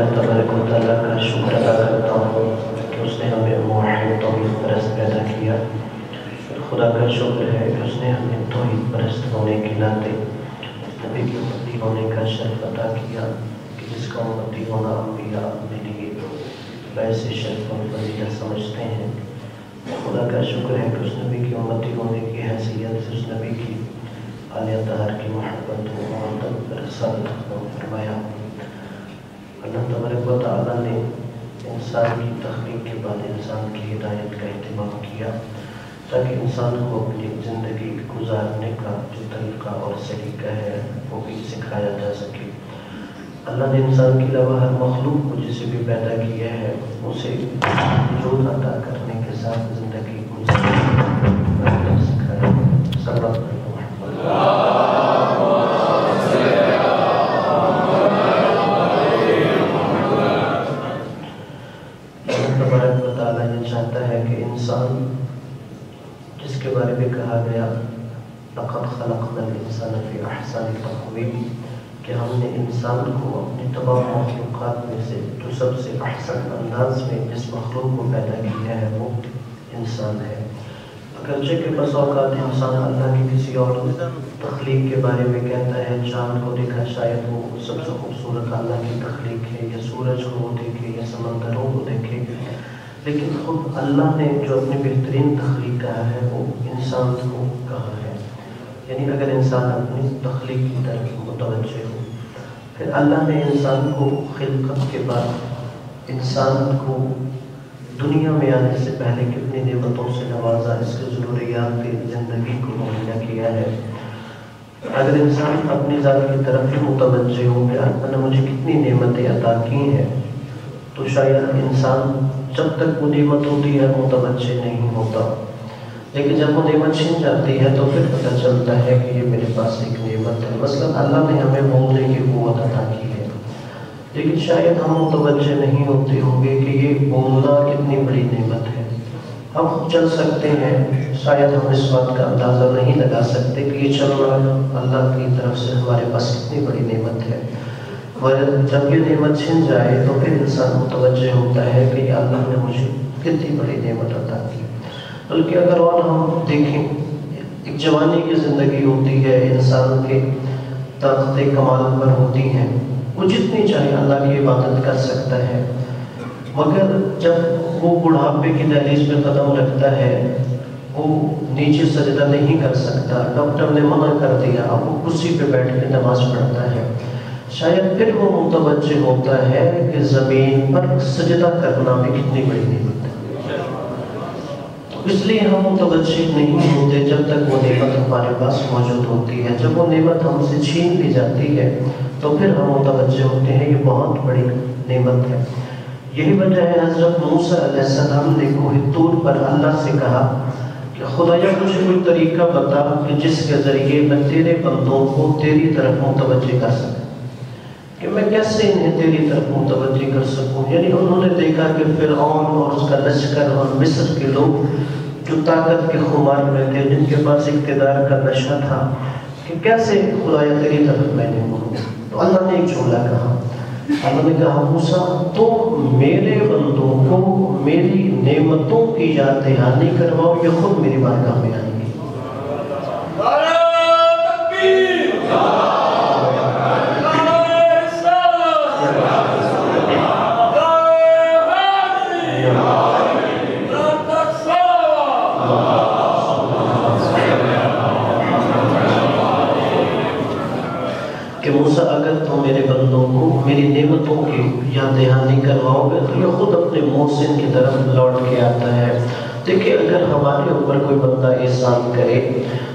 اللہ تبارک و تعالیٰ کا شکر ادا کرتا ہوں کہ اس نے ہمیں موحد توحید پرست پیدا کیا. خدا کا شکر ہے کہ اس نے ہمیں توحید پرست ہونے کے ناطے نبی کی امتی ہونے کا شرف عطا کیا کہ جس کا امتی ہونا انبیاء اپنے لیے باعث شرف اور فضیلت سمجھتے ہیں. خدا کا شکر ہے کہ اس نبی کی امتی ہونے کی حیثیت سے اس نبی کی آل اطہار کی محبت اور رسالت کو فرمایا. اللہ تبارک و تعالیٰ نے انسان کی تخلیق کے بعد انسان کی ہدایت کا اہتمام کیا تاکہ انسان کو اپنی زندگی گزارنے کا جو طریقہ اور سلیقہ ہے وہ بھی سکھایا جا سکے. اللہ نے انسان کے علاوہ ہر مخلوق کو جسے بھی پیدا کیا ہے اسے وجود عطا کرنے کے ساتھ زندگی گزارنے کا سکھایا. صلی اللہ تبارک و تعالیٰ یہ چاہتا ہے کہ انسان جس کے بارے میں کہا گیا لقد خلقنا الانسان فی احسن تقویم کہ ہم نے انسان کو اپنی تمام مخلوقات میں سے جو سب سے احسن انداز میں جس مخلوق کو پیدا کیا ہے وہ انسان ہے. اگرچہ کہ بس اوقات انسان اللہ کی کسی اور تخلیق کے بارے میں کہتا ہے چاند کو دیکھا شاید وہ سب سے خوبصورت اللہ کی تخلیق ہے یا سورج کو وہ دیکھے یا سمندروں کو دیکھے, لیکن خود اللہ نے جو اپنی بہترین تخلیق کہا ہے وہ انسان کو کہا ہے. یعنی اگر انسان اپنی تخلیق کی طرف متوجہ ہو, پھر اللہ نے انسان کو خلقت کے بعد انسان کو دنیا میں آنے سے پہلے کتنی نعمتوں سے نوازا, اس کے ضروریات کی زندگی کو مہیا کیا ہے. اگر انسان اپنی ذات کی طرف ہی متوجہ ہو کہ اللہ نے مجھے کتنی نعمتیں عطا کی ہیں تو شاید انسان جب تک وہ نعمت ہوتی ہے متوجہ نہیں ہوتا, لیکن جب وہ نعمت چھن جاتی ہے تو پھر پتہ چلتا ہے کہ یہ میرے پاس ایک نعمت ہے. مثلا اللہ نے ہمیں بولنے کی قوت عطا کی ہے, لیکن شاید ہم متوجہ نہیں ہوتے ہوں گے کہ یہ بولنا کتنی بڑی نعمت ہے. ہم خود چل سکتے ہیں, شاید ہم اس بات کا اندازہ نہیں لگا سکتے کہ یہ چلنا اللہ کی طرف سے ہمارے پاس کتنی بڑی نعمت ہے. اور جب یہ نعمت چھن جائے تو پھر انسان متوجہ ہوتا ہے کہ یہ اللہ نے مجھے کتنی بڑی نعمت عطا کی. بلکہ اگر اور ہم دیکھیں, ایک جوانی کی زندگی ہوتی ہے, انسان کے طاقت کمال پر ہوتی ہیں, وہ جتنی چاہے اللہ کی عبادت کر سکتا ہے, مگر جب وہ بڑھاپے کی دہلیز پہ قدم رکھتا ہے وہ نیچے سجدہ نہیں کر سکتا. ڈاکٹر نے منع کر دیا, اب وہ کرسی پہ بیٹھ کے نماز پڑھتا ہے. شاید پھر وہ متوجہ ہوتا ہے کہ زمین پر سجدہ کرنا بھی کتنی بڑی نعمت ہے. اس لیے ہم متوجہ نہیں ہوتے جب تک وہ نعمت ہمارے پاس موجود ہوتی ہے. جب وہ نعمت ہم سے چھین لی جاتی ہے تو پھر ہم متوجہ ہوتے ہیں یہ بہت بڑی نعمت ہے. یہی وجہ ہے حضرت موسیٰ علیہ السلام نے کوہ طور پر اللہ سے کہا کہ خدایا مجھے کوئی طریقہ بتا کہ جس کے ذریعے میں تیرے بندوں کو تیری طرف متوجہ کر سکوں, کہ میں کیسے انہیں تیری طرف متوجہ کر سکوں. یعنی انہوں نے دیکھا کہ فرعون اور اس کا لشکر اور مصر کے لوگ جو طاقت کے خمار میں تھے, جن کے پاس اقتدار کا نشہ تھا, کہ کیسے خدایا تیری طرف میں نے مڑوں. تو اللہ نے ایک جملہ کہا, اللہ نے کہا موسیٰ تو میرے بندوں کو میری نعمتوں کی یاد دہانی کرواؤ, یہ خود میری بارگاہ میں آئیں گے. کہ موسیٰ اگر تم میرے بندوں کو میری نعمتوں کی یاد دہانی کرواؤ گے تو یہ خود اپنے محسن کی طرف لوٹ کے آتا ہے. دیکھیں اگر ہمارے اوپر کوئی بندہ احسان کرے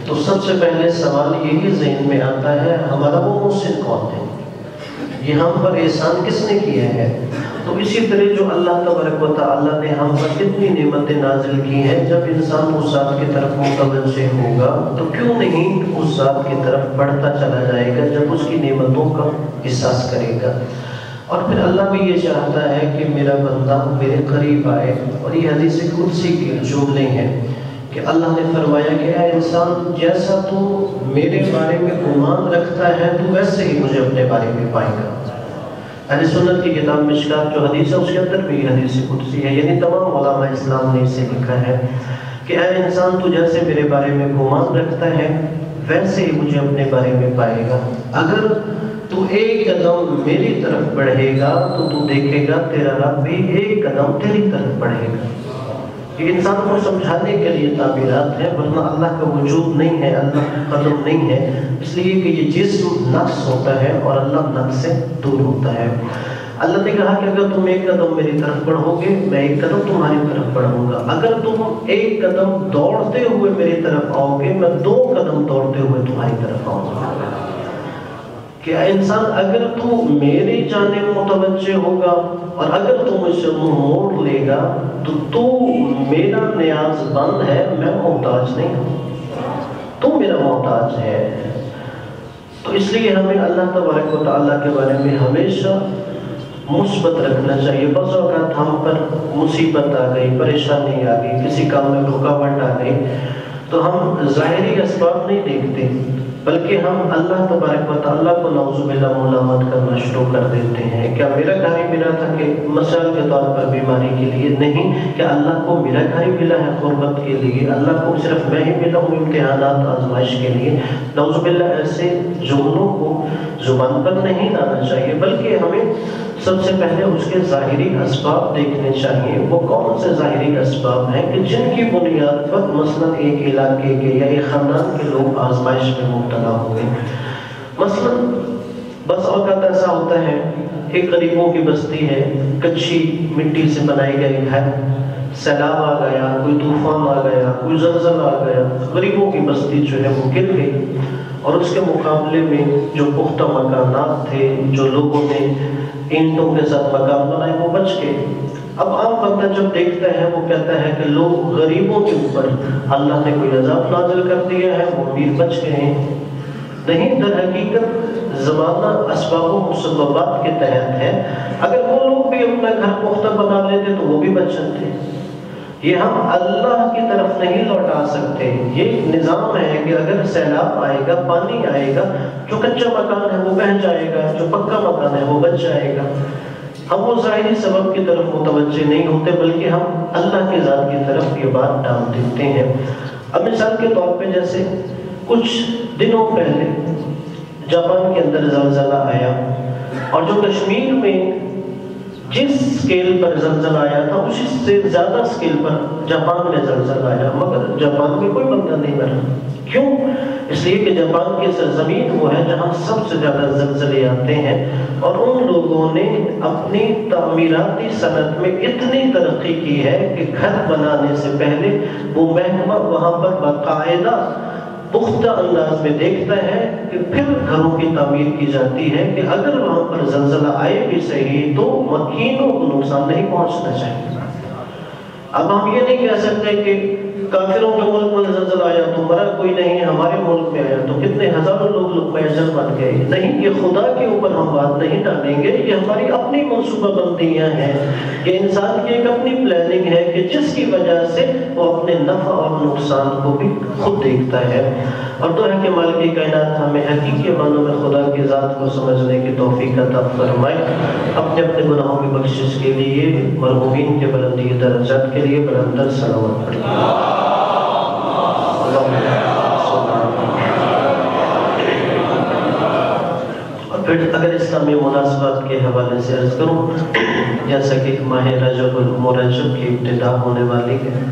تو سب سے پہلے سوال یہی ذہن میں آتا ہے ہمارا وہ محسن کون ہے, یہ ہم پر احسان کس نے کیا ہے. تو اسی طرح جو اللہ تبارک و تعالیٰ نے ہم پر کتنی نعمتیں نازل کی ہیں, جب انسان اس ذات کی طرف متوجہ ہوگا تو کیوں نہیں اس ذات کی طرف بڑھتا چلا جائے گا جب اس کی نعمتوں کا احساس کرے گا. اور پھر اللہ بھی یہ چاہتا ہے کہ میرا بندہ میرے قریب آئے. اور یہ حدیث قدسی کے جملے ہیں کہ اللہ نے فرمایا کہ اے انسان جیسا تو میرے بارے میں گمان رکھتا ہے تو ویسے ہی مجھے اپنے بارے میں پائے گا. اہل سنت کی کتاب مشکات جو حدیث ہے اس کے اندر بھی حدیث قدسی ہے، یعنی تمام علماء اسلام نے اسے لکھا ہے کہ اے انسان تو جیسے میرے بارے میں گمان رکھتا ہے ویسے ہی مجھے اپنے بارے میں پائے گا۔ اگر تو ایک قدم میری طرف بڑھے گا تو دیکھے گا تیرا رب بھی ایک قدم تیری طرف بڑھے گا۔ یہ انسان کو سمجھانے کے لیے تعبیرات ہیں، ورنہ اللہ کا وجود نہیں ہے، اللہ کا قدم نہیں ہے، اس لیے کہ یہ جسم نقص ہوتا ہے اور اللہ نقص سے دور ہوتا ہے۔ اللہ نے کہا کہ اگر تم ایک قدم میری طرف بڑھو گے میں ایک قدم تمہاری طرف بڑھوں گا، اگر تم ایک قدم دوڑتے ہوئے میری طرف آؤ گے میں 2 قدم دوڑتے ہوئے تمہاری طرف آؤں گا۔ کہ انسان اگر تو میری جانب متوجہ ہوگا اور اگر تو مجھ سے منہ موڑ لے گا تو میرا نیاز بند ہے، میں محتاج نہیں ہوں، تو میرا محتاج ہے۔ تو اس لیے ہمیں اللہ تبارک و تعالیٰ کے بارے میں ہمیشہ مثبت رکھنا چاہیے۔ بعض اوقات ہم پر مصیبت آ گئی، پریشانی آ گئی، کسی کام میں رکاوٹ آ گئی تو ہم ظاہری اسباب نہیں دیکھتے بلکہ ہم اللہ تبارک و تعالیٰ کو نعوذ باللہ ملامت کرنا شروع کر دیتے ہیں۔ کیا میرا گھر ہی ملا تھا کہ مثال کے طور پر بیماری کے لیے؟ نہیں، کہ اللہ کو میرا گھر ہی ملا ہے قربت کے لیے، اللہ کو صرف میں ہی ملا ہوں امتحانات آزمائش کے لیے؟ نعوذ باللہ ایسے جملوں کو زبان پر نہیں لانا چاہیے، بلکہ ہمیں سب سے پہلے اس کے ظاہری اسباب دیکھنے چاہیے۔ وہ کون سے ظاہری اسباب ہیں کہ جن کی بنیاد پر مثلا ایک علاقے کے یا ایک خاندان کے لوگ آزمائش میں مبتلا ہوئے؟ مثلا بس اوقات ایسا ہوتا ہے ایک غریبوں کی بستی ہے، کچی مٹی سے بنائی گئی گھر، سیلاب آ گیا، کوئی طوفان آ گیا، کوئی زلزلہ آ گیا، غریبوں کی بستی جو ہے وہ گر گئی، اور اس کے مقابلے میں جو پختہ مکانات تھے، جو لوگوں نے اینٹوں کے ساتھ مکان بنائے، وہ بچ گئے۔ اب عام بندہ جب دیکھتا ہے وہ کہتا ہے کہ لوگ غریبوں کے اوپر اللہ نے کوئی عذاب نازل کر دیا ہے، وہ امیر بچ گئے ہیں۔ نہیں، در حقیقت زمانہ اسباب و مسببات کے تحت ہے، اگر وہ لوگ بھی اپنا گھر پختہ بنا لیتے تو وہ بھی بچ جاتے۔ یہ ہم اللہ کی طرف نہیں لوٹا سکتے، یہ نظام ہے کہ اگر سیلاب آئے گا، پانی آئے گا، جو کچا مکان ہے وہ بہہ جائے گا، جو پکا مکان ہے وہ بچ جائے گا۔ ہم وہ ظاہری سبب کی طرف متوجہ نہیں ہوتے بلکہ ہم اللہ کی ذات کی طرف یہ بات ڈال دیتے ہیں۔ اب مثال کے طور پہ جیسے کچھ دنوں پہلے جاپان کے اندر زلزلہ آیا، اور جو کشمیر میں جس سکیل پر زلزلہ آیا تھا اسی سے زیادہ سکیل پر جاپان میں زلزلہ آیا، مگر جاپان میں کوئی بندہ نہیں مرا۔ کیوں؟ اس لیے کہ جاپان کی سرزمین وہ ہے جہاں سب سے زیادہ زلزلے آتے ہیں، اور ان لوگوں نے اپنی تعمیراتی صنعت میں اتنی ترقی کی ہے کہ گھر بنانے سے پہلے وہ محکمہ وہاں پر باقاعدہ پختہ انداز میں دیکھتا ہے کہ پھر گھروں کی تعمیر کی جاتی ہے کہ اگر وہاں پر زلزلہ آئے بھی صحیح تو مکینوں کو نقصان نہیں پہنچنا چاہیے۔ اب ہم یہ نہیں کہہ سکتے کہ کافروں کے ملک میں زلزلہ آیا تو مرا کوئی نہیں، ہمارے ملک میں آیا تو کتنے ہزاروں لوگ لقمہ اجل بن گئے۔ نہیں، یہ خدا کے اوپر ہم بات نہیں ڈالیں گے، یہ ہماری اپنی منصوبہ بندیاں ہیں، یہ انسان کی ایک اپنی پلاننگ ہے کہ جس کی وجہ سے وہ اپنے نفع اور نقصان کو بھی خود دیکھتا ہے۔ اور تو ہے کہ مالک کائنات ہمیں حقیقی معنوں میں خدا کی ذات کو سمجھنے کی توفیق عطا فرمائے، اپنے اپنے گناہوں کی بخشش کے لیے، مرحومین کے بلندی درجات کے لیے بلندر صلوات پڑھیں۔ اور پھر اگر اسلامی مناسبات کے حوالے سے عرض کروں، جیسا کہ ماہ رجب المرجب کی ابتدا ہونے والی ہے،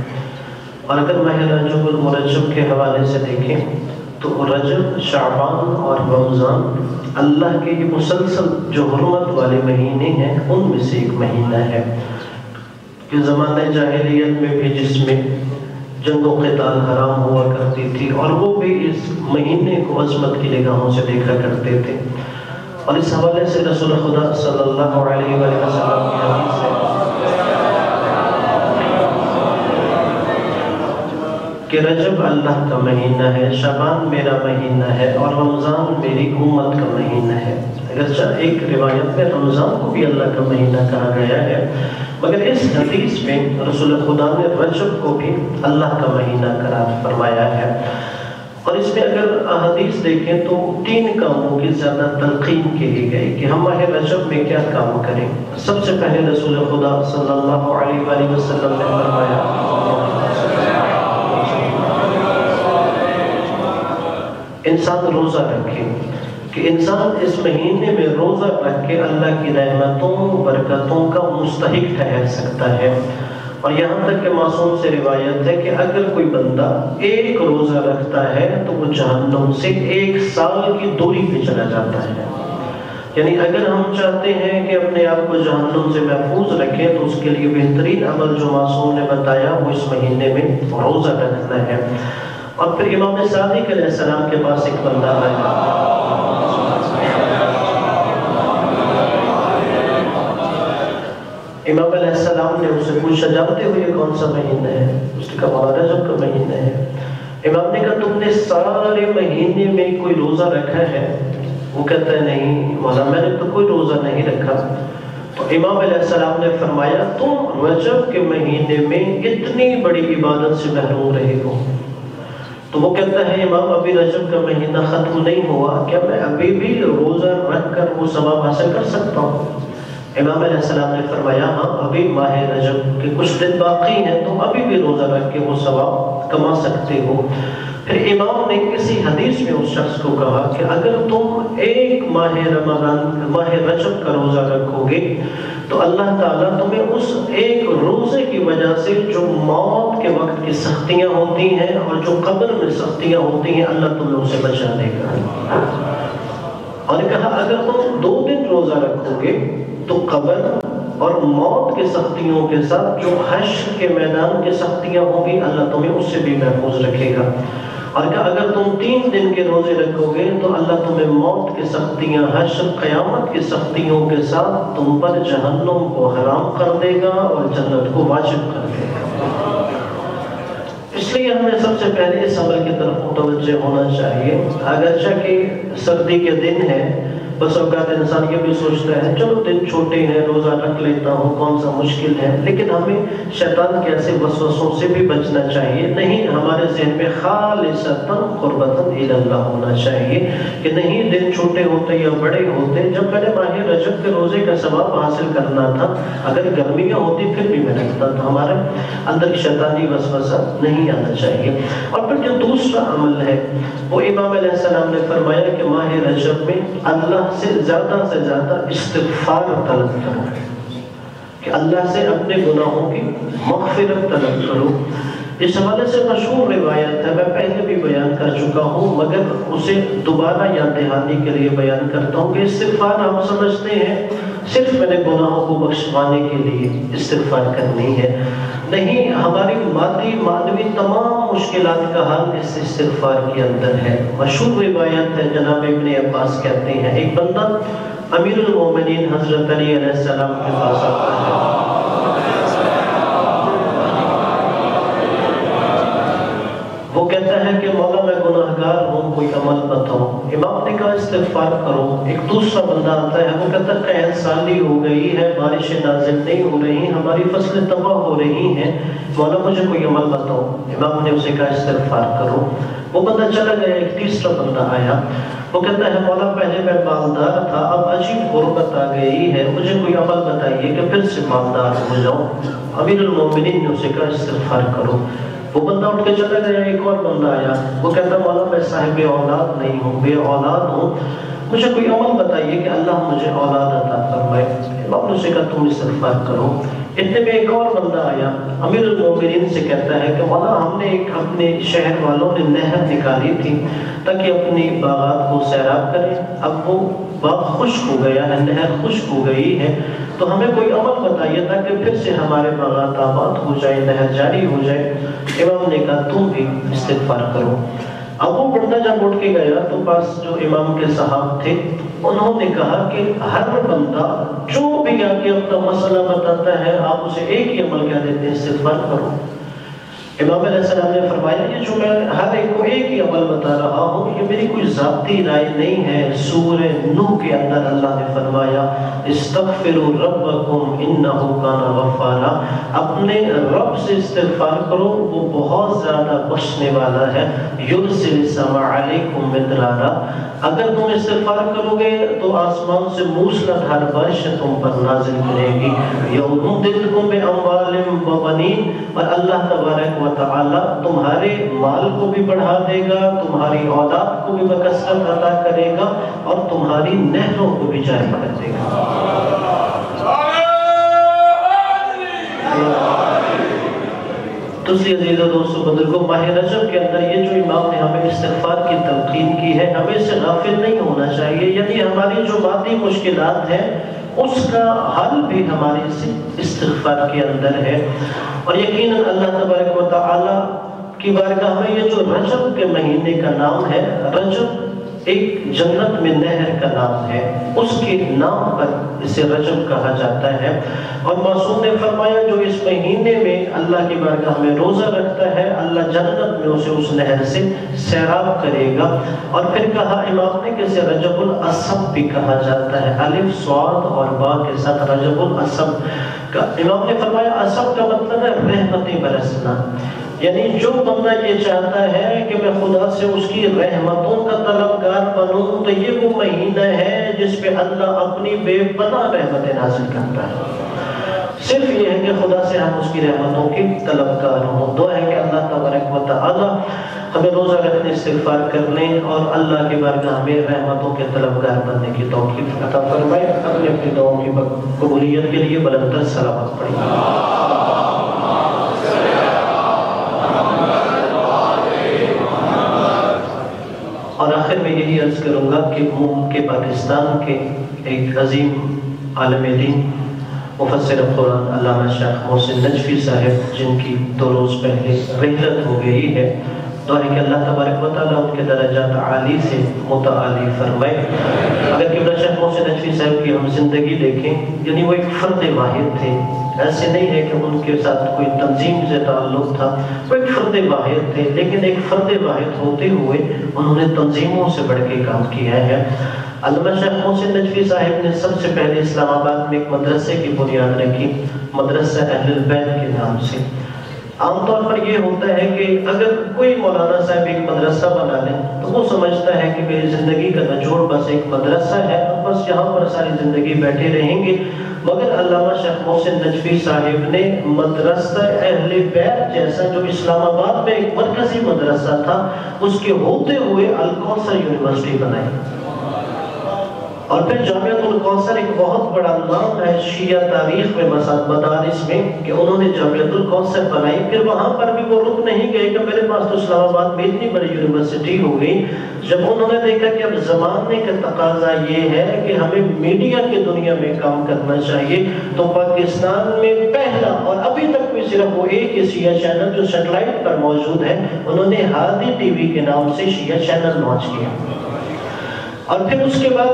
اور اگر ماہ رجب المرجب کے حوالے سے دیکھیں تو رجب، شعبان اور رمضان اللہ کے یہ مسلسل جو حرمت والے مہینے ہیں ان میں سے ایک مہینہ ہے کہ زمانہ جاہلیت میں بھی جس میں جنگ و قتال حرام ہوا کرتی تھی، اور وہ بھی اس مہینے کو عظمت کی نگاہوں سے دیکھا کرتے تھے۔ اور اس حوالے سے رسول خدا صلی اللہ علیہ وآلہ وسلم کی حدیث ہے کہ رجب اللہ کا مہینہ ہے، شعبان میرا مہینہ ہے، اور رمضان میری امت کا مہینہ ہے۔ اگرچہ ایک روایت میں رمضان کو بھی اللہ کا مہینہ کہا گیا ہے، مگر اس حدیث میں رسول خدا نے رجب کو بھی اللہ کا مہینہ قرار فرمایا ہے۔ اور اس میں اگر احادیث دیکھیں تو 3 کاموں کی زیادہ تلقین کی گئی کہ ہم ماہ رجب میں کیا کام کریں۔ سب سے پہلے رسول خدا صلی اللہ علیہ وآلہ وسلم نے فرمایا انسان روزہ رکھے، کہ انسان اس مہینے میں روزہ رکھ کے اللہ کی رحمتوں برکتوں کا مستحق ٹھہر سکتا ہے۔ اور یہاں تک کہ معصوم سے روایت ہے کہ اگر کوئی بندہ 1 روزہ رکھتا ہے تو وہ جہنم سے 1 سال کی دوری پہ چلا جاتا ہے۔ یعنی اگر ہم چاہتے ہیں کہ اپنے آپ کو جہنم سے محفوظ رکھیں تو اس کے لیے بہترین عمل جو معصوم نے بتایا وہ اس مہینے میں روزہ رکھنا ہے۔ اور پھر امام صادق علیہ السلام کے پاس ایک بندہ آیا، امام علیہ السلام نے اسے پوچھا جانتے ہو یہ کون سا مہینہ ہے؟ اس نے کہا رجب کا مہینہ ہے۔ امام نے کہا تم نے سارے مہینے میں کوئی روزہ رکھا ہے؟ وہ کہتا ہے نہیں مولا میں نے تو کوئی روزہ نہیں رکھا۔ تو امام علیہ السلام نے فرمایا تم رجب کے مہینے میں اتنی بڑی عبادت سے محروم رہے ہو۔ تو وہ کہتا ہے امام ابھی رجب کا مہینہ ختم نہیں ہوا، کیا میں ابھی بھی روزہ رکھ کر وہ ثواب حاصل کر سکتا ہوں؟ امام علیہ السلام نے فرمایا ہاں ابھی ماہ رجب کے کچھ دن باقی ہیں، تم ابھی بھی روزہ رکھ کے وہ ثواب کما سکتے ہو۔ پھر امام نے کسی حدیث میں اس شخص کو کہا کہ اگر تم 1 ماہ رجب کا روزہ رکھو گے تو اللہ تعالیٰ تمہیں اس 1 روزے کی وجہ سے جو موت کے وقت کی سختیاں ہوتی ہیں اور جو قبر میں سختیاں ہوتی ہیں اللہ تمہیں اسے بچا دے گا۔ اور کہا اگر تم 2 دن روزہ رکھو گے تو قبر اور موت کے سختیوں کے ساتھ جو حشر کے میدان کی سختیاں ہوں گی اللہ تمہیں اس سے بھی محفوظ رکھے گا۔ اور کہ اگر تم 3 دن کے روزے رکھو گے تو اللہ تمہیں موت کی سختیاں حشر قیامت کی سختیوں کے ساتھ تم پر جہنم کو حرام کر دے گا اور جنت کو واجب کر دے گا۔ اس لیے ہمیں سب سے پہلے اس عمل کی طرف متوجہ ہونا چاہیے۔ اگرچہ کہ سردی کے دن ہے، بس اوقات انسان یہ بھی سوچتا ہے چلو دن چھوٹے ہیں روزہ رکھ لیتا ہوں کون سا مشکل ہے، لیکن ہمیں شیطان کے ایسے وسوسوں سے بھی بچنا چاہیے۔ نہیں، ہمارے ذہن میں خالصتاً قربتاً الی اللہ ہونا چاہیے کہ نہیں دن چھوٹے ہوتے یا بڑے ہوتے، جب میں نے ماہ رجب کے روزے کا ثواب حاصل کرنا تھا اگر گرمیاں ہوتی پھر بھی میں رکھتا تھا۔ ہمارے اندر شیطانی وسوسہ نہیں آنا چاہیے۔ اور پھر جو دوسرا عمل ہے وہ امام علیہ السلام نے فرمایا کہ ماہ رجب میں اللہ سے زیادہ استغفار طلب کرو، کہ اللہ سے اپنے گناہوں کی مغفرت طلب کرو۔ اس حوالے سے مشہور روایت ہے، میں پہلے بھی بیان کر چکا ہوں مگر اسے دوبارہ یاد دہانی کے لیے بیان کرتا ہوں کہ استغفار ہم سمجھتے ہیں صرف میں نے گناہوں کو بخشوانے کے لیے استغفار کرنی ہے، نہیں، ہماری معنوی تمام مشکلات کا حل اس استغفار کے اندر ہے۔ مشہور روایت ہے، جناب ابن عباس کہتے ہیں ایک بندہ امیر المومنین حضرت علی علیہ السلام کے پاس آتا ہے، وہ کہتا ہے کہ مولا میں گناہگار ہوں، کوئی عمل بتاؤ۔ امام نے کہا استغفار کرو۔ ایک دوسرا بندہ آتا ہے، وہ کہتا ہے قحط سالی ہو گئی ہے، بارشیں نازل نہیں ہو رہی، ہماری فصلیں تباہ ہو رہی ہیں، مولا مجھے کوئی عمل بتاؤ۔ امام نے اسے کہا استغفار کرو۔ وہ بندہ چلا گیا، ایک تیسرا بندہ آیا، وہ کہتا ہے مولا پہلے میں مالدار تھا، اب عجیب غربت آ گئی ہے، مجھے کوئی عمل بتائیے کہ پھر سے مالدار ہو جاؤں۔ امیر المومنین نے اسے کہا استغفار کرو۔ وہ بندہ اٹھ کے چلا گیا، ایک اور بندہ آیا، وہ کہتا مولا میں صاحب اولاد نہیں ہوں، بے اولاد ہوں، مجھے کوئی عمل بتائیے کہ اللہ مجھے اولاد عطا فرمائے۔ امام نے اسے کہا تم استغفار کرو۔ اتنے میں ایک اور بندہ آیا، امیر المومنین سے کہتا ہے کہ مولا ہم نے ایک اپنے شہر والوں نے نہر نکالی تھی تاکہ اپنی باغات کو سیراب کریں، اب وہ باغ خشک ہو گیا ہے، نہر خشک ہو گئی ہے، تو ہمیں کوئی عمل بتائیے تاکہ پھر سے ہمارے باغات آباد ہو جائے، نہر جاری ہو جائے۔ امام نے کہا تم بھی استغفار کرو۔ اب وہ بندہ جب اٹھ کے گیا تو پاس جو امام کے صحاب تھے انہوں نے کہا کہ ہر بندہ جو بھی آ کے اپنا مسئلہ بتاتا ہے آپ اسے ایک ہی عمل کہہ دیتے ہیں استغفار کرو۔ امام علیہ السلام نے فرمایا یہ جو میں ہر ایک کو ایک ہی عمل بتا رہا ہوں یہ میری کوئی ذاتی رائے نہیں ہے۔ سورہ نوح کے اندر اللہ نے فرمایا استغفروا ربکم انہ کان غفارا، اپنے رب سے استغفار کرو وہ بہت زیادہ بخشنے والا ہے۔ یرسل السماء علیکم مدرارا، اگر تم استغفار کرو گے تو آسمان سے موسلادھار بارش تم پر نازل کرے گی۔ یمددکم باموال وبنین، اور اللہ تبارک و تعالی تمہارے مال کو بھی بڑھا دے گا، تمہاری اولاد کو بھی بکثرت عطا کرے گا، اور تمہاری نہروں کو بھی جاری کر دے گا۔ تو اس لیے عزیز و دوستو بزرگوں، ماہ رجب کے اندر یہ جو امام نے ہمیں استغفار کی تلقین کی ہے ہمیں اس سے غافل نہیں ہونا چاہیے، یعنی ہماری جو مادی مشکلات ہیں اس کا حل بھی ہماری استغفار کے اندر ہے۔ اور یقیناً اللہ تبارک و تعالی کی بارگاہ میں یہ جو رجب کے مہینے کا نام ہے، رجب ایک جنت میں نہر کا نام ہے، اس کے نام پر اسے رجب کہا جاتا ہے۔ اور معصوم نے فرمایا جو اس مہینے میں اللہ کی بارگاہ میں روزہ رکھتا ہے اللہ جنت میں اسے اس نہر سے سیراب کرے گا۔ اور پھر کہا امام نے کہ اسے رجب الاسب بھی کہا جاتا ہے، الف صاد اور با کے ساتھ رجب الاسب کا۔ امام نے فرمایا اسب کا مطلب ہے رحمتیں برسنا، یعنی جو بندہ یہ چاہتا ہے کہ میں خدا سے اس کی رحمتوں کا طلبگار بنوں تو یہ وہ مہینہ ہے جس پہ اللہ اپنی بے پناہ رحمتیں نازل کرتا ہے۔ صرف یہ ہے کہ خدا سے ہم اس کی رحمتوں کی طلبگار ہوں۔ دعا ہے کہ اللہ تبارک و تعالی ہمیں روزہ رکھنے، استغفار کرنے اور اللہ کی بارگاہ میں رحمتوں کے طلبگار بننے کی توفیق عطا فرمائے۔ اپنی اپنی دعاؤں کی قبولیت کے لیے بلندتر صلوات پڑھیں۔ اور آخر میں یہی عرض کروں گا کہ پاکستان کے ایک عظیم عالم دین مفسر قرآن علامہ شیخ محسن نجفی صاحب جن کی 2 روز پہلے رحلت ہو گئی ہے، دعا ہے کہ اللہ تبارک و تعالیٰ ان کے درجات عالی سے متعالی فرمائے۔ اگر قبلہ شیخ محسن نجفی صاحب کی ہم زندگی دیکھیں، یعنی وہ ایک فرد واحد تھے، ایسے نہیں ہے کہ ان کے ساتھ کوئی تنظیم سے تعلق تھا، وہ ایک فرد واحد تھے، لیکن ایک فرد واحد ہوتے ہوئے انہوں نے تنظیموں سے بڑھ کے کام کیا ہے۔ علامہ شیخ محسن نجفی صاحب نے سب سے پہلے اسلام آباد میں ایک مدرسے کی بنیاد رکھی، مدرسہ اہل البیت کے نام سے۔ عام طور پر یہ ہوتا ہے کہ اگر کوئی مولانا صاحب ایک مدرسہ بنا لیں تو وہ سمجھتا ہے کہ میری زندگی کا نچوڑ بس ایک مدرسہ ہے، بس یہاں پر ساری زندگی بیٹھے رہیں گے۔ مگر علامہ شیخ محسن نجفی صاحب نے مدرسہ اہل بیت جیسا جو اسلام آباد میں ایک مرکزی مدرسہ تھا، اس کے ہوتے ہوئے الکوثر یونیورسٹی بنائی۔ اور پھر جامعۃ الکوثر ایک بہت بڑا نام ہے شیعہ تاریخ میں مدارس میں کہ انہوں نے جامعۃ الکوثر بنائی۔ پھر وہاں پر بھی وہ رک نہیں گئے کہ میرے پاس تو اسلام آباد میں اتنی بڑی یونیورسٹی ہو گئی۔ جب انہوں نے دیکھا کہ اب زمانے کا تقاضا یہ ہے کہ ہمیں میڈیا کی دنیا میں کام کرنا چاہیے، تو پاکستان میں پہلا اور ابھی تک بھی صرف وہ ایک ہی شیعہ چینل جو سیٹلائٹ پر موجود ہے، انہوں نے ہادی ٹی وی کے نام سے شیعہ چینل لانچ کیا۔ اور پھر اس کے بعد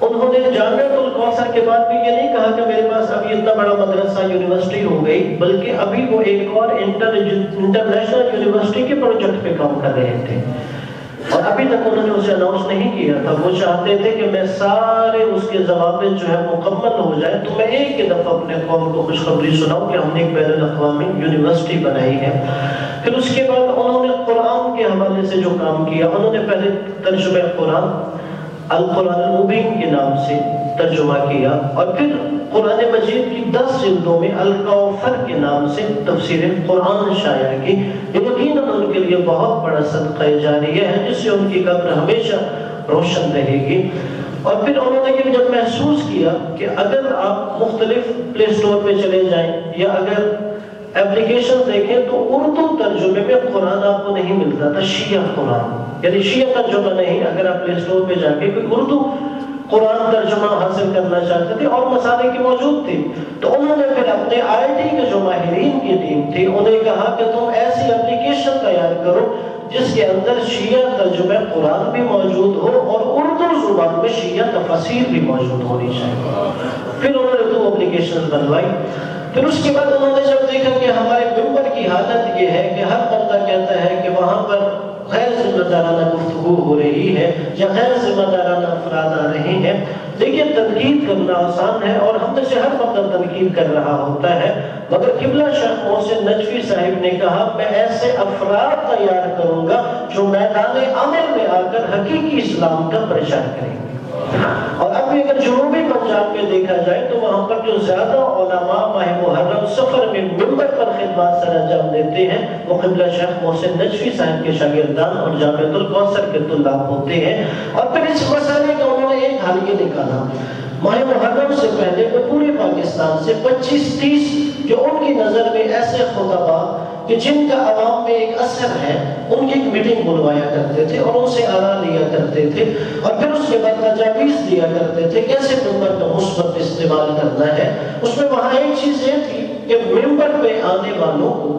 انہوں نے جامعۃ الکوثر کے بعد بھی یہ نہیں کہا کہ میرے پاس ابھی اتنا بڑا مدرسہ یونیورسٹی ہو گئی، بلکہ ابھی وہ ایک اور انٹرنیشنل یونیورسٹی کے پروجیکٹ پہ کام کر رہے تھے، اور ابھی تک انہوں نے اسے اناؤنس نہیں کیا تھا۔ وہ چاہتے تھے کہ میں سارے اس کے ضوابط جو ہے مکمل ہو جائے تو میں ایک ہی دفعہ اپنے قوم کو خوشخبری سناؤں کہ ہم نے ایک بین الاقوامی یونیورسٹی بنائی ہے۔ پھر اس کے بعد انہوں نے قرآن کے حوالے سے جو کام کیا، انہوں نے پہلے ترجمہ قرآن القرآن المبین کے نام سے ترجمہ کیا، اور پھر قرآن مجید کی 10 جلدوں میں الکوثر کے نام سے تفسیر قرآن شائع کی۔ یقیناً ان کے لیے بہت بڑا صدقہ جاریہ ہے جس سے ان کی قبر ہمیشہ روشن رہے گی۔ اور پھر انہوں نے یہ جب محسوس کیا کہ اگر آپ مختلف پلے سٹور پہ چلے جائیں یا اگر اپلیکیشن دیکھیں تو اردو ترجمے میں قرآن آپ کو نہیں ملتا تھا، شیعہ قرآن، یعنی شیعہ ترجمہ نہیں۔ اگر آپ پلے سٹور پہ جا کے کوئی اردو قرآن ترجمہ حاصل کرنا چاہتے تھے اور مسائل کی موجود تھی، تو انہوں نے پھر اپنے آئی ٹی کے جو ماہرین کی ٹیم تھی انہیں کہا کہ تم ایسی اپلیکیشن تیار کرو جس کے اندر شیعہ ترجمہ قرآن بھی موجود ہو اور اردو زبان میں شیعہ تفسیر بھی موجود ہونی چاہیے۔ پھر انہوں نے 2 اپلیکیشن بنوائی. پھر اس کے بعد انہوں نے جب دیکھا کہ ہمارے ممبر کی حالت یہ ہے کہ ہر بندہ کہتا ہے کہ وہاں پر غیر ذمہ دارانہ گفتگو ہو رہی ہے یا غیر ذمہ دارانہ افراد آ رہے ہیں. دیکھیے تنقید کرنا آسان ہے اور ہم میں سے ہر وقت تنقید کر رہا ہوتا ہے، مگر قبلہ شیخ محسن نجفی صاحب نے کہا میں ایسے افراد تیار کروں گا جو میدان عمل میں آ کر حقیقی اسلام کا پرچار کریں گے. اور اب بھی اگر جنوبی پنجاب میں دیکھا جائے تو وہاں پر جو زیادہ علماء ماہ محرم سفر میں ممبر پر خدمات سر انجام دیتے ہیں وہ قبلہ شیخ محسن نجفی صاحب کے شاگردان اور جامعۃ الکوثر کے طلاب ہوتے ہیں. اور پھر اس مسئلے کا انہوں نے ایک حل یہ نکالا. ماہ محرم سے پہلے وہ پورے پاکستان سے 25-30 جو ان کی نظر میں ایسے خطبہ کہ جن کا عوام میں ایک اثر ہے ان کی ایک میٹنگ بلوایا کرتے تھے اور ان سے آراء لیا کرتے تھے اور پھر اس کے بعد تجاویز دیا کرتے تھے کیسے ممبر کا مثبت استعمال کرنا ہے. اس میں وہاں ایک چیز یہ تھی کہ ممبر پہ آنے والوں کو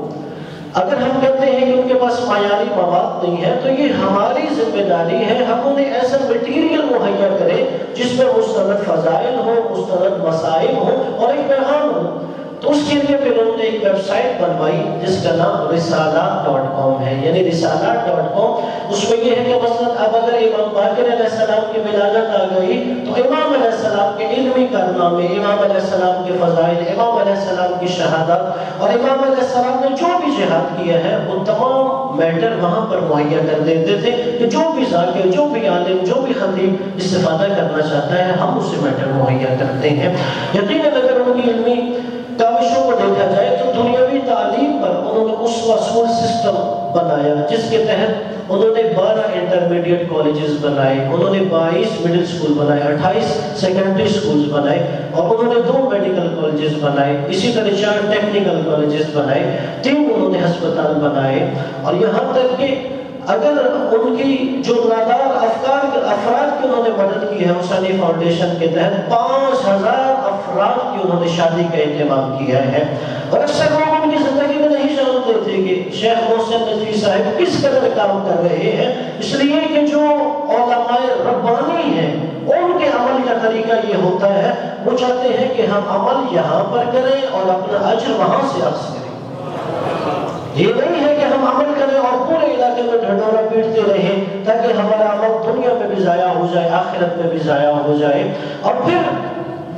اگر ہم کہتے ہیں کہ ان کے پاس معیاری مواد نہیں ہے تو یہ ہماری ذمہ داری ہے ہم انہیں ایسا مٹیریل مہیا کریں جس میں مستند فضائل ہو، مستند مسائل ہو اور ایک پیغام ہو. تو اس کے لیے پھر انہوں نے ایک ویب سائٹ بنوائی جس کا نام رسالات.com ہے، یعنی رسالات.com. اس میں یہ ہے کہ مثلا اب اگر امام باقر علیہ السلام کی ولادت آ گئی تو امام علیہ السلام کے علمی کارنامے، امام علیہ السلام کے فضائل، امام علیہ السلام کی شہادت اور امام علیہ السلام نے جو بھی جہاد کیا ہے وہ تمام میٹر وہاں پر مہیا کر دیتے تھے کہ جو بھی ذاکر، جو بھی عالم، جو بھی خطیب استفادہ کرنا چاہتا ہے ہم اسے میٹر مہیا کرتے ہیں. یقیناً اگر ان کی علمی کاوشوں کو دیکھا جائے تو دنیاوی تعلیم پر انہوں نے اسوہ اسکول سسٹم بنایا جس کے تحت انہوں نے 12 انٹرمیڈیٹ کالجز بنائے، انہوں نے 22 مڈل سکول بنائے، 28 سیکنڈری سکولز بنائے اور انہوں نے 2 میڈیکل کالجز بنائے. اسی طرح 4 ٹیکنیکل کالجز بنائے، 3 انہوں نے ہسپتال بنائے. اور یہاں تک کہ اگر ان کی جو نادار افراد کی انہوں نے مدد کی ہے حسینی فاؤنڈیشن کے تحت 5000 افراد کی انہوں نے شادی کا اہتمام کیا ہے. اور اکثر لوگ ان کی زندگی میں نہیں جانتے تھے کہ شیخ محسن نجفی صاحب کس قدر کام کر رہے ہیں، اس لیے کہ جو علماء ربانی ہیں ان کے عمل کا طریقہ یہ ہوتا ہے وہ چاہتے ہیں کہ ہم عمل یہاں پر کریں اور اپنا اجر وہاں سے اخذ کریں. یہ نہیں ہے کہ ہم عمل کریں اور پورے علاقے میں ڈھنڈورا پیٹتے رہیں تاکہ ہمارا عمل دنیا میں بھی ضائع ہو جائے، آخرت میں بھی ضائع ہو جائے. اور پھر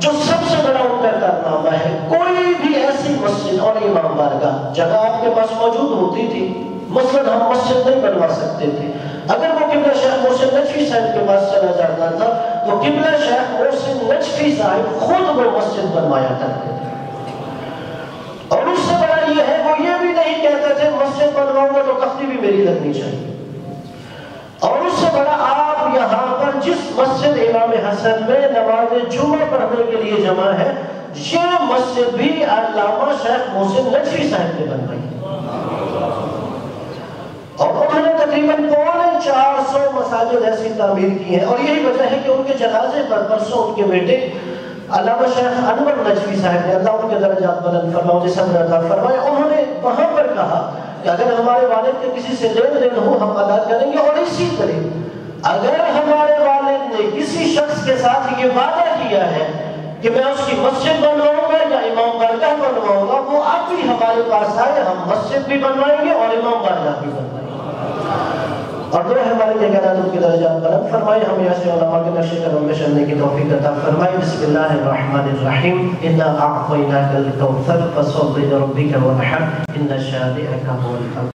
جو سب سے بڑا ان کا کارنامہ ہے کوئی بھی ایسی مسجد اور امام بارگاہ جگہ آپ کے پاس موجود ہوتی تھی، مثلا ہم مسجد نہیں بنوا سکتے تھے، اگر وہ قبلہ شیخ محسن نجفی صاحب کے پاس چلا جاتا تھا تو قبلہ شیخ محسن نجفی صاحب خود وہ مسجد بنوایا کرتے تھے. اور اس سے بڑا یہ ہے وہ یہ بھی نہیں کہتے تھے مسجد بنواؤں گا تو تختی بھی میری لگنی چاہیے. اور اس سے بڑا آپ یہاں پر جس مسجد امام حسن میں نماز جمعہ پڑھنے کے لیے جمع ہے یہ مسجد بھی علامہ شیخ محسن نجفی صاحب نے بنوائی اور انہوں نے تقریباً 450 مساجد ایسی تعمیر کی ہیں. اور یہی وجہ ہے کہ ان کے جنازے پر پرسوں ان کے بیٹے علامہ شیخ انور نجفی صاحب نے اللہ ان کے درجات بلند فرمائے، جسے صبر عطا فرمائے، انہوں نے وہاں پر کہا کہ اگر ہمارے والد کے کسی سے لین دین ہو ہم ادا کریں گے. اور اسی طرح اگر ہمارے والد نے کسی شخص کے ساتھ یہ وعدہ کیا ہے کہ میں اس کی مسجد بنواؤں گا یا امام بارگاہ بنواؤں گا وہ آپ بھی ہمارے پاس آئے، ہم مسجد بھی بنوائیں گے اور امام بارگاہ بھی بنوائیں گے. اور دعا ہمارے لیے کہ اللہ ان کے درجات بلند فرمائے، ہمیں ایسے علماء کے نقش قدم میں چلنے کی توفیق عطا فرمائے. بسم اللہ الرحمن الرحیم. انا اعطیناک الکوثر فصل لربک وانحر ان شانئک هو الابتر.